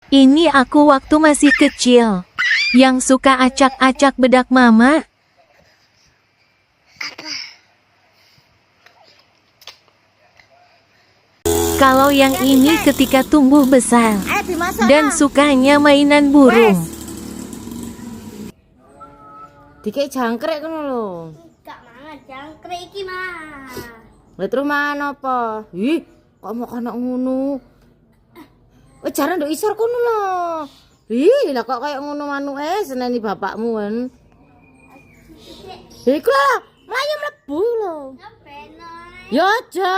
Ini aku waktu masih kecil. Yang suka acak-acak bedak mama. Kalau yang ini ketika tumbuh besar. Dan sukanya mainan burung. Dikek jangkrik ngono lho. Gak mangan jangkrik iki mah. Lah terus mangan apa? Ih, kok mau kana ngono? Jaran nduk isor kono lho. Ih, lah kok kayak ngono manuke seneni bapakmu kan. Iku lah, mlayu mlebu lho. Apa no? Ya aja.